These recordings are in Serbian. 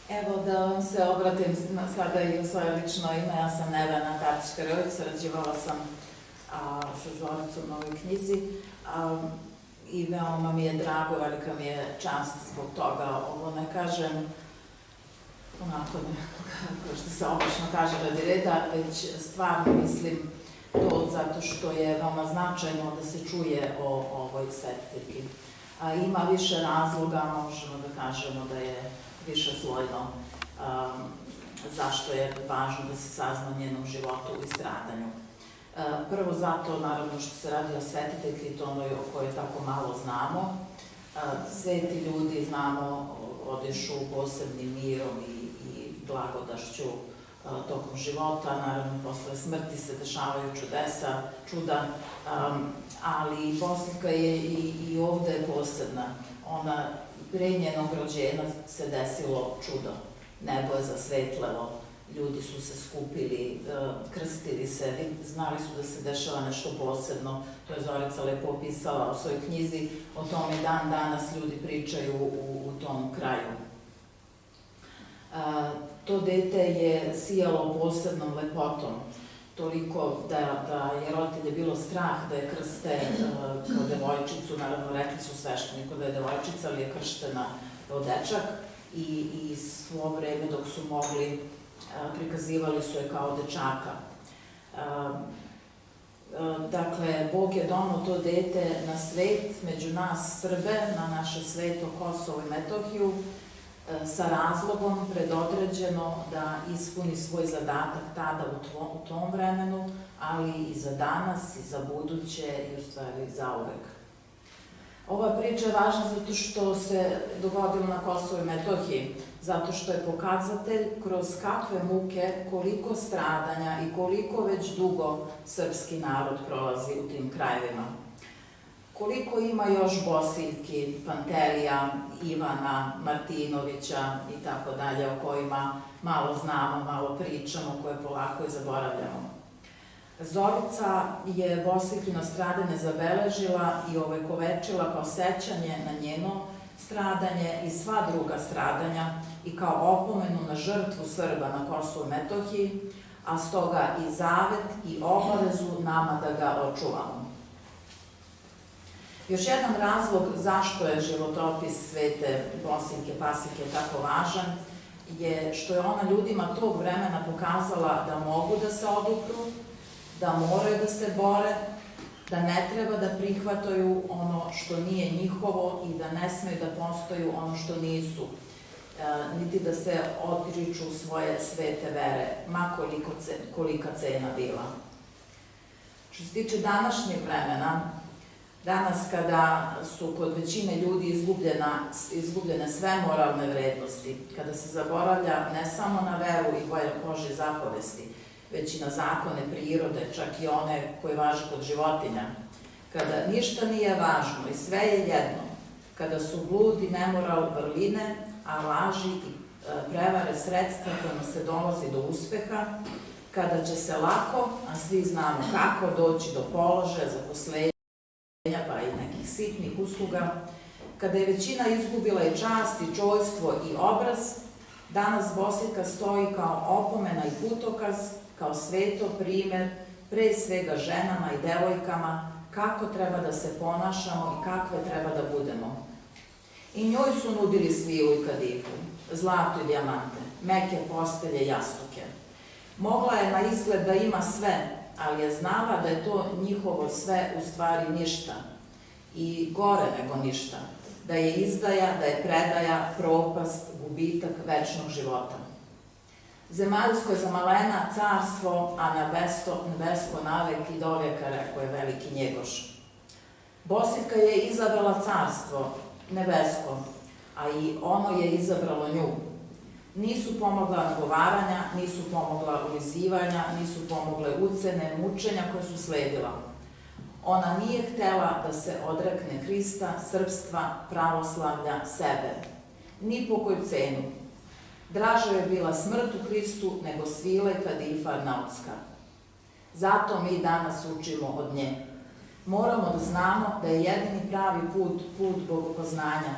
Evo da vam se obratim sada i u svoje lično ime. Ja sam Nevena Tarčić-Karović, sarađivala sam sa Zoricom na ovoj knjizi i veoma mi je drago, velika mi je čast zbog toga. Ovo ne kažem onako, kao što se obično kaže radi reda, već stvarno mislim to zato što je veoma značajno da se čuje o ovoj svetiteljki. Ima više razloga, možemo da kažemo da je više slojno zašto je važno da se sazna o njenom životu i stradanju. Prvo zato, naravno, što se radi o svetiteljki, to onoj o kojoj tako malo znamo. Sveti ljudi, znamo, odišu posebnim mirom i blagodašću tokom života. Naravno, posle smrti se dešavaju čuda, ali Bosilka je i ovde posebna. Ona, pre njenog rođenja se desilo čudo. Nebo je zasvetlelo, ljudi su se skupili, krstili se, znali su da se dešava nešto posebno. To je Zorica lepo opisala u svojoj knjizi, o tome dan danas ljudi pričaju u tom kraju. To dete je sijalo posebnom lepotom, toliko da je roditelje bilo strah da je krste kao devojčicu. Naravno, rekli su svešteniku da je devojčica, ali je krštena kao dečak i svo vreme dok su mogli prikazivali su je kao dečaka. Dakle, Bog je donao to dete na svet, među nas Srbe, na naše sveto Kosovo i Metohiju, sa razlogom predodređeno da ispuni svoj zadatak tada u tom vremenu, ali i za danas, i za buduće, i u stvari za uvek. Ova priča je važna zato što se dogodilo na Kosovo i Metohiji, zato što je pokazatelj kroz kakve muke, koliko stradanja i koliko već dugo srpski narod prolazi u tim krajevima. Koliko ima još Bosiljki, Pantelija, Ivana, Martinovića i tako dalje, o kojima malo znamo, malo pričamo, koje polako i zaboravljamo. Zorica je Bosiljkino stradanje zabeležila i ovekovečila kao sećanje na njeno stradanje i sva druga stradanja i kao opomenu na žrtvu Srba na Kosovu i Metohiji, a stoga i zavet i obavezu nama da ga očuvamo. Još jedan razlog zašto je životopis svete Bosiljke Pasiljke tako važan je što je ona ljudima tog vremena pokazala da mogu da se odupru, da moraju da se bore, da ne treba da prihvataju ono što nije njihovo i da ne smeju da postaju ono što nisu, niti da se odriču svoje svete vere, ma kolika cena bila. Što se tiče današnjeg vremena, danas kada su kod većine ljudi izgubljene sve moralne vrednosti, kada se zaboravlja ne samo na veru i Božje zapovesti, već i na zakone prirode, čak i one koje važe kod životinja, kada ništa nije važno i sve je jedno, kada su blud i nemoral vrline, a laži i prevare sredstva kojima se dolazi do uspeha, kada će se lako, a svi znamo kako, doći do položaja, zaposlenja, pa i nekih sitnih usluga, kada je većina izgubila i čast, i čojstvo, i obraz, danas Bosiljka stoji kao opomena i putokaz, kao sveto primer, pre svega ženama i devojkama, kako treba da se ponašamo i kakve treba da budemo. I njoj su nudili svilu i kadifu, zlato i dijamante, meke postelje i jastuke. Mogla je na izgled da ima sve, ali je znala da je to njihovo sve u stvari ništa i gore nego ništa, da je izdaja, da je predaja, propast, gubitak večnog života. Zemaljsko je za malena carstvo, a nebesko navek i dovijeka, rekao je veliki Njegoš. Bosiljka je izabrala carstvo, nebesko, a i ono je izabralo nju. Nisu pomogla nagovaranja, nisu pomogla ulizivanja, nisu pomogle ucene, mučenja koje su sledila. Ona nije htela da se odrekne Hrista, srpstva, pravoslavlja, sebe. Ni po koju cenu. Draža je bila smrt u Hristu nego svile kadifa arnautska. Zato mi danas učimo od nje. Moramo da znamo da je jedini pravi put, put bogopoznanja,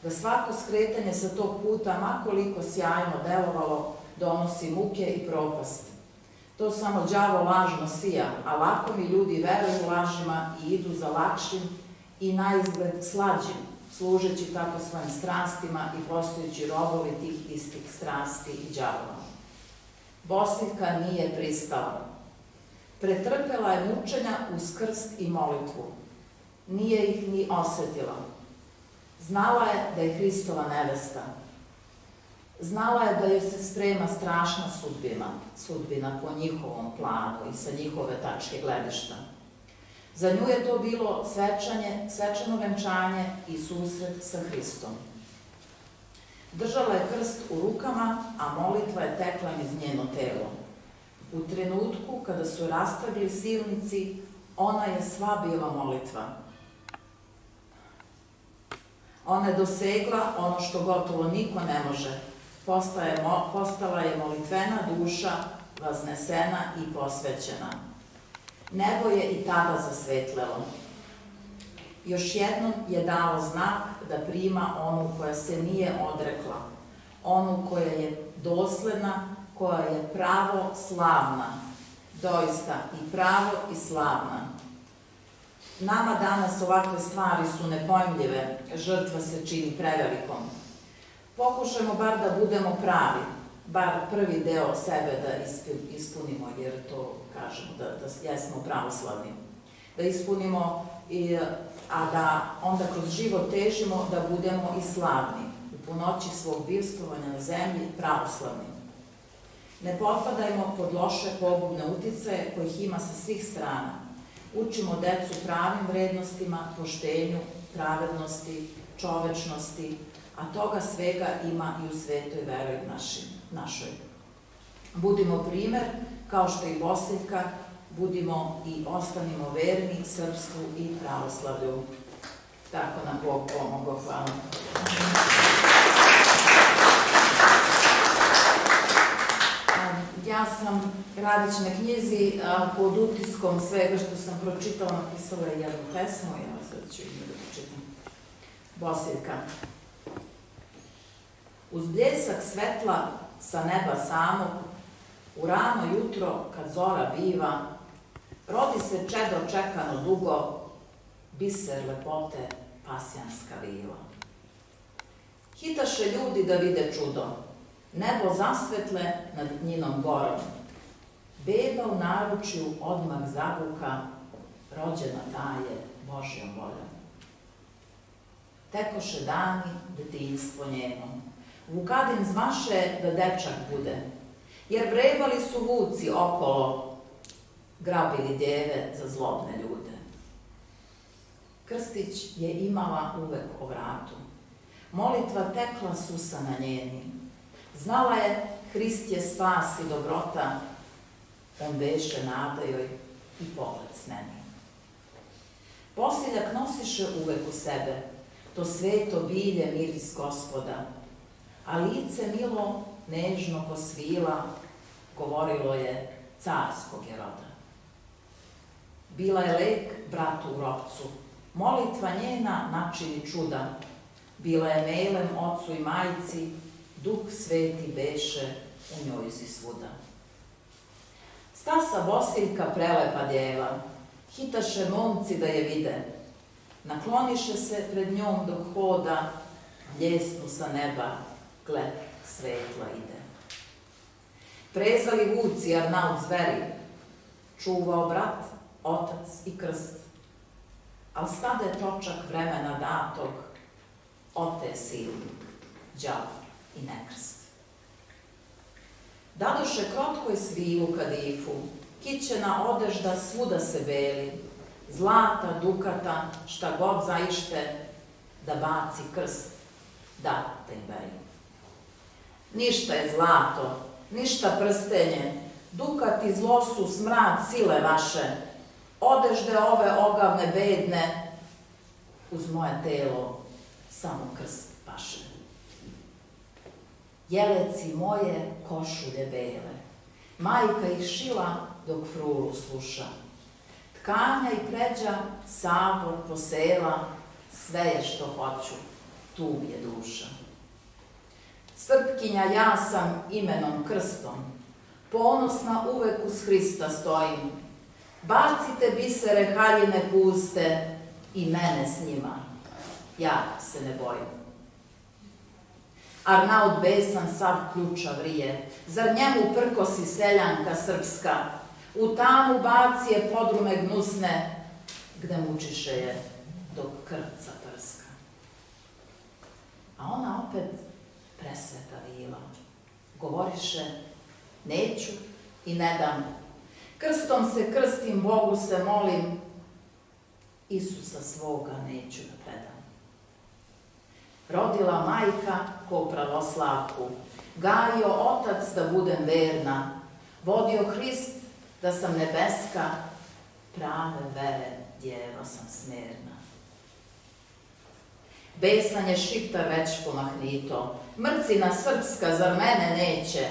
da svako skretanje sa tog puta, makoliko sjajno delovalo, donosi muke i propast. To samo đavo lažno sija, a lakomi ljudi veruju lažima i idu za lakšim i naizgled slađim, služeći tako svojim strastima i postojući robovi tih istih strasti i đavolova. Bosiljka nije pristala. Pretrpela je mučenja uz krst i molitvu. Nije ih ni osetila. Znala je da je Hristova nevesta. Znala je da joj se sprema strašna sudbina po njihovom planu i sa njihove tačke gledišta. Za nju je to bilo svečano venčanje i susret sa Hristom. Držala je krst u rukama, a molitva je tekla niz njeno telo. U trenutku kada su rastrgli silnici, ona je sva bila molitva. Ona je dosegla ono što gotovo niko ne može. Postala je molitvena duša, vaznesena i posvećena. Nebo je i tada zasvetlelo. Još jednom je dalo znak da prima onu koja se nije odrekla, onu koja je dosledna, koja je pravo slavna, doista i pravo i slavna. Nama danas ovakve stvari su nepojmljive, žrtva se čini prevelikom. Pokušajmo bar da budemo pravi, bar prvi deo sebe da ispunimo, jer to kažemo, da jesmo pravoslavni. Da ispunimo, a da onda kroz život težimo da budemo i slavni, u punoći svog bivstvovanja na zemlji pravoslavni. Ne potpadajmo pod loše pogubne uticaje kojih ima sa svih strana. Učimo decu pravim vrednostima, poštenju, pravednosti, čovečnosti, a toga svega ima i u svetoj veri našoj. Budimo primer, kao što i Bosiljka, budimo i ostanimo verni srpstvu i pravoslavlju. Tako nam Bog pomogao. Hvala. Ja sam, radeći na knjizi, pod utiskom svega što sam pročitala, napisala jednu pesmu, ja sad ću ime da pročitam. Bosiljka. Uz bljesak svetla sa neba samog, u rano jutro kad zora biva, rodi se čedo čekano dugo, biser lepote pasjanska vila. Hitaše ljudi da vide čudo, nebo zasvetle nad njinom gorom. Beba u naručju odmah zabuka, rođena ta je Božjom voljom. Tekoše dani, detinjstvo njeno, Vukadin zvaše da dečak bude, jer vrebali su vuci okolo, grabili djeve za zlobne ljude. Krstić je imala uvek o vratu, molitva tekla susa na njeni. Znala je, Hrist je spas i dobrota, on beše nada joj i pogled sneni. Bosiljak nosiše uvek u sebe, to sveto bilje miris Gospoda, a lice milo, nežno ko svila, govorilo je carskog je roda. Bila je lek bratu u ropcu, molitva njena načini čuda, bila je melem ocu i majci, Duh sveti beše u njoj si svuda. Stasa Bosiljka prelepa djeva, hitaše momci da je vide, nakloniše se pred njom dok hoda, ljesnu sa neba, gled svetla ide. Prezali vuci Arnaut zveri, čuvao brat, otac i krst, al stade točak vremena datog, ote silnik, đavo i nekrst. Dadoše krotkoj svilu kadifu, kićena odežda svuda se beli, zlata, dukata, šta god zaište, da baci krst, da te beri. Ništa je zlato, ništa prstenje, dukati zlo su smrad sile vaše, odežde ove ogavne bedne, uz moje telo samo krst paše. Jeleci moje košulje bele, majka ih šila dok frulu sluša. Tkanja i pređa, sabor posela, sve je što hoću, tu je duša. Srpkinja ja sam imenom krstom, ponosna uvek uz Hrista stojim. Bacite bisere haljine puste i mene s njima, ja se ne bojim. Arnaut besan sav ključa vrije, zar njemu prkosi seljanka srpska, u tamu baci je podrume gnusne, gde mučiše je dok krvca prska. A ona opet presveta vila, govoriše, neću i ne dam, krstom se krstim, Bogu se molim, Isusa svoga neću da predam. Rodila majka ko pravoslavku, gajio otac da budem verna, vodio Hrist da sam nebeska, prave vere djeva sam smerna. Besan je Šiptar već pomahnito, mrcina srpska zar mene neće,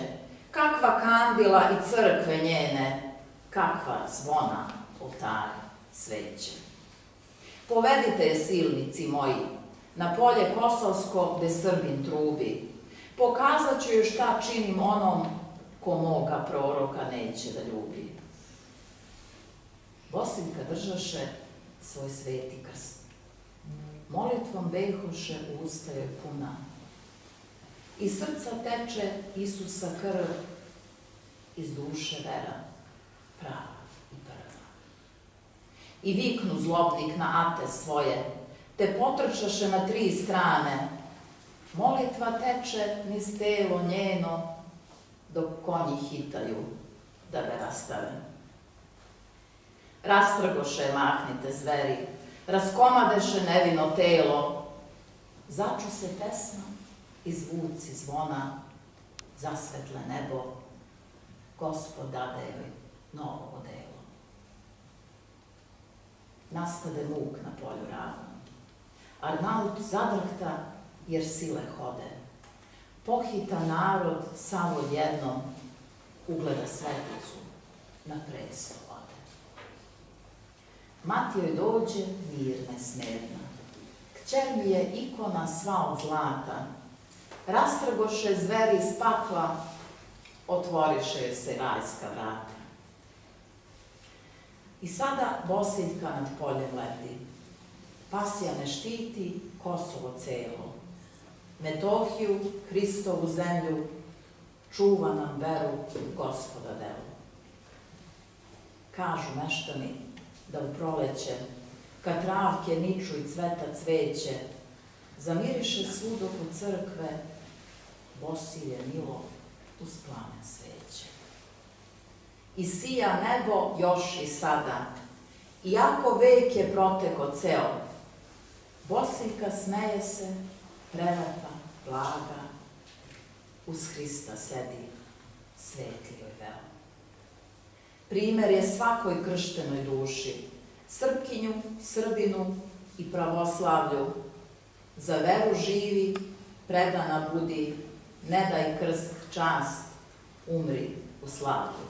kakva kandila i crkve njene, kakva zvona oltari sveće. Povedite je, silnici moji, na polje Kosovsko gde Srbin trubi, pokazat ću joj šta činim onom ko moga proroka neće da ljubi. Bosiljka držaše svoj sveti krst, molitvom behoše usta joj puna, iz srca teče Isusa krv, iz duše vera, prava i prva. I viknu zlobnik na ate svoje, te potrčaše na 3 strane, molitva teče niz telo njeno, dok konji hitaju da ga rastave. Rastrgoše mahnite zveri, raskomadeše nevino telo, začu se pesma i zvuci zvona, zasvetle nebo, Gospod dade joj novo odelo. Nastade muk na polju ravnom, Arnaut zadrhta jer sile hode, pohita narod samo odjednom, ugleda sveticu na presto vode. Mati joj dođe mirna i smerna, kćer mi je ikona sva od zlata, rastrgoše zveri iz pakla, otvoriše se rajska vrata. I sada Bosiljka nad poljem leti, pasja me štiti Kosovo celo, Metohiju, Hristovu zemlju, čuva nam veru Gospoda delo. Kažu meštani da u proleće, kad travke niču i cveta cveće, zamiriše svud oko crkve, Bosilje milo uz plamen sveće. I sija nebo još i sada, iako vek je proteko ceo, Bosiljka smeje se, prelepa, blaga, uz Hrista sedi, svetli joj veo. Primer je svakoj krštenoj duši, Srpkinju, Srbinu i pravoslavlju, za veru živi, predana budi, ne daj krst čast, umri u slavlju.